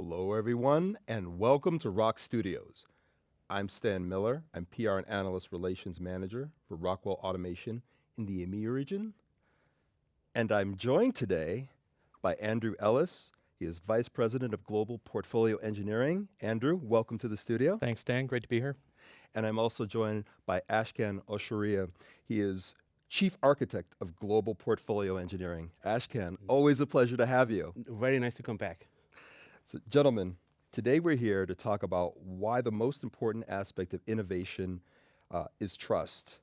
Hello, everyone, and welcome to ROKStudios. I'm Stan Miller. I'm PR and Analyst Relations Manager for Rockwell Automation in the EMEA region. And I'm joined today by Andrew Ellis. He is Vice President of Global Portfolio Engineering. Andrew, welcome to the studio. Thanks, Dan. Great to be here. And I'm also joined by Ashkan Ashouriha. He is Chief Architect of Global Portfolio Engineering. Ashkan, always a pleasure to have you. Very nice to come back. So, gentlemen, today we're here to talk about why the most important aspect of innovation is trust.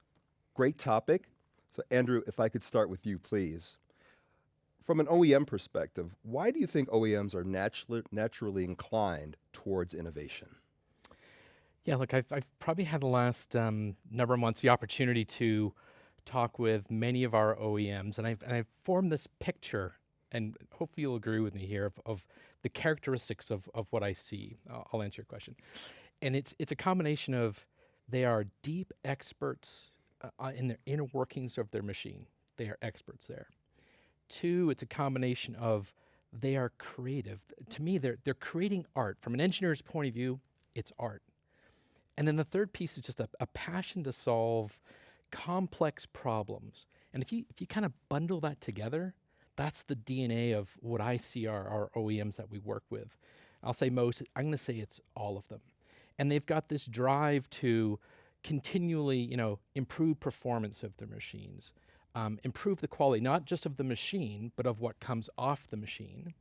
Great topic. So, Andrew, if I could start with you, please. From an OEM perspective, why do you think OEMs are naturally inclined towards innovation? Yeah, look, I've probably had the last number of months the opportunity to talk with many of our OEMs, and I've formed this picture, and hopefully you'll agree with me here, of the characteristics of what I see. I'll answer your question. And it's a combination of they are deep experts in the inner workings of their machine. They are experts there. Two, it's a combination of they are creative. To me, they're creating art. From an engineer's point of view, it's art. And then the third piece is just a passion to solve complex problems. And if you kind of bundle that together, that's the DNA of what I see our OEMs that we work with. I'll say most, I'm going to say it's all of them. And they've got this drive to continually, improve performance of their machines, improve the quality, not just of the machine, but of what comes off the machine,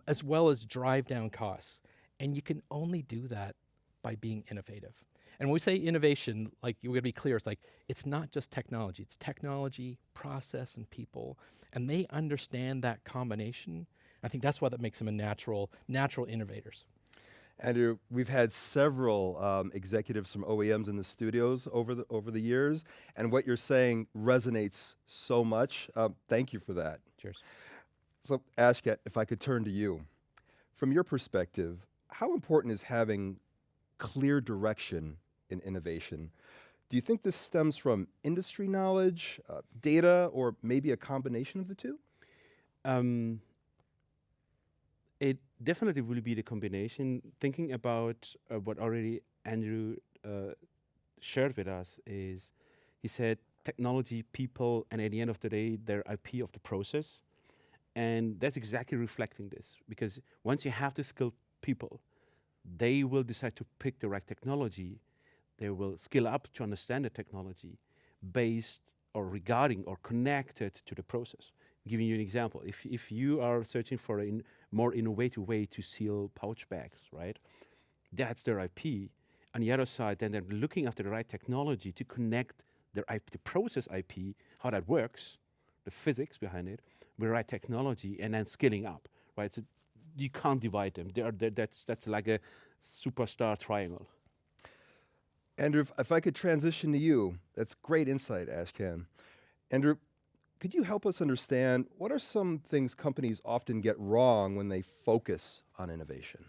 as well as drive down costs. And you can only do that by being innovative. And when we say innovation, like we're gonna be clear, it's not just technology, it's technology, process, and people. And they understand that combination. I think that's why that makes them a natural innovators. Andrew, we've had several executives from OEMs in the studios over the years, and what you're saying resonates so much. Thank you for that. Cheers. So, Ashkat, if I could turn to you. From your perspective, how important is having clear direction in innovation? Do you think this stems from industry knowledge, data, or maybe a combination of the two? It definitely will be the combination. Thinking about what already Andrew shared with us is, he said technology, people, and at the end of the day, their IP of the process. And that's exactly reflecting this, because once you have the skilled people, they will decide to pick the right technology. They will skill up to understand the technology based or regarding or connected to the process. Giving you an example, if you are searching for a more innovative way to seal pouch bags, right? That's their IP. On the other side, then they're looking after the right technology to connect their IP, the process IP, how that works, the physics behind it, with the right technology, and then scaling up, right? So you can't divide them. That's like a superstar triangle. Andrew, if I could transition to you, that's great insight, Ashkan. Andrew, could you help us understand what are some things companies often get wrong when they focus on innovation?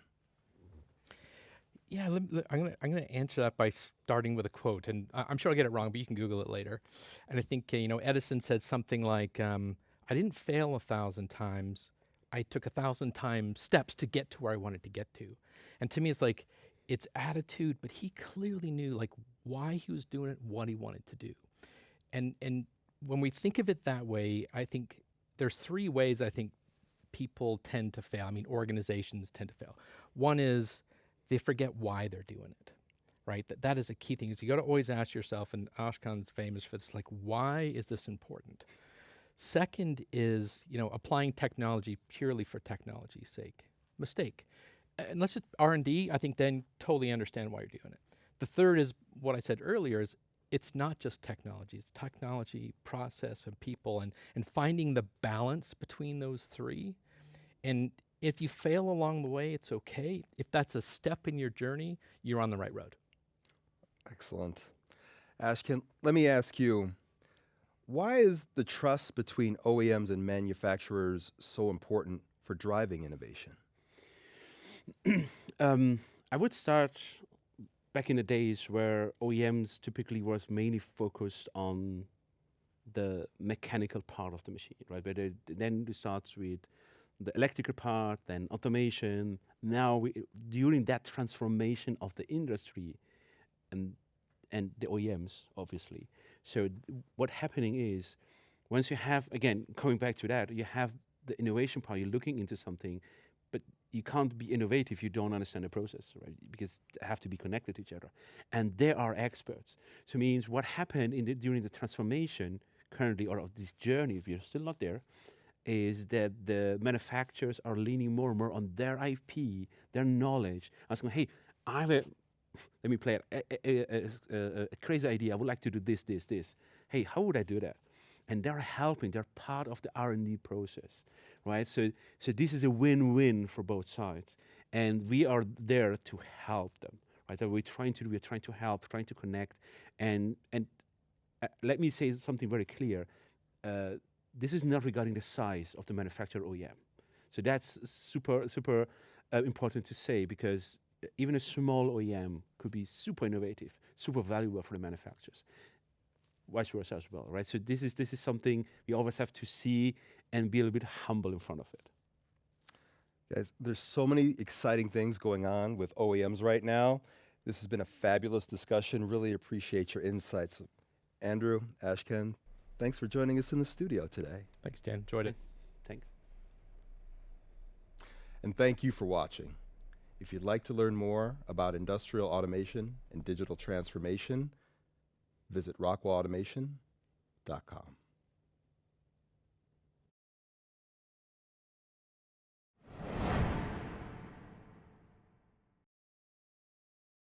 Yeah, I'm gonna answer that by starting with a quote, and I'm sure I'll get it wrong, but you can Google it later. And I think Edison said something like, "I didn't fail 1,000 times. I took 1,000 times steps to get to where I wanted to get to." And to me, it's attitude, but he clearly knew why he was doing it, what he wanted to do. And when we think of it that way, I think there's three ways I think people tend to fail. I mean, organizations tend to fail. One is they forget why they're doing it, right? That is a key thing. Is you got to always ask yourself, and Ashkan's famous for this, why is this important? Second is, applying technology purely for technology's sake. Mistake. Unless it's R&D, I think then totally understand why you're doing it. The third is what I said earlier is it's not just technology, it's technology, process, and people, and finding the balance between those three. And if you fail along the way, it's okay. If that's a step in your journey, you're on the right road. Excellent. Ashkan, let me ask you, why is the trust between OEMs and manufacturers so important for driving innovation? I would start back in the days where OEMs typically was mainly focused on the mechanical part of the machine, right? But then it starts with the electrical part, then automation. Now, during that transformation of the industry, and the OEMs, obviously. So what's happening is, once you have, again, coming back to that, you have the innovation part, you're looking into something, but you can't be innovative if you don't understand the process, right? Because they have to be connected to each other. And they are experts. So it means what happened during the transformation currently, or of this journey, if you're still not there, is that the manufacturers are leaning more and more on their IP, their knowledge, asking, hey, I have let me play a crazy idea. I would like to do this, this, this. Hey, how would I do that? And they're helping. They're part of the R&D process, right? So this is a win-win for both sides, and we are there to help them, right? That we're trying to help, trying to connect, and let me say something very clear. This is not regarding the size of the manufacturer OEM. So that's super important to say, because even a small OEM could be super innovative, super valuable for the manufacturers. Vice versa as well, right? So this is something we always have to see and be a little bit humble in front of it. Guys, there's so many exciting things going on with OEMs right now. This has been a fabulous discussion. Really appreciate your insights. Andrew, Ashkan, thanks for joining us in the studio today. Thanks, Dan. Enjoyed it. Thanks. And thank you for watching. If you'd like to learn more about industrial automation and digital transformation, visit rockwellautomation.com.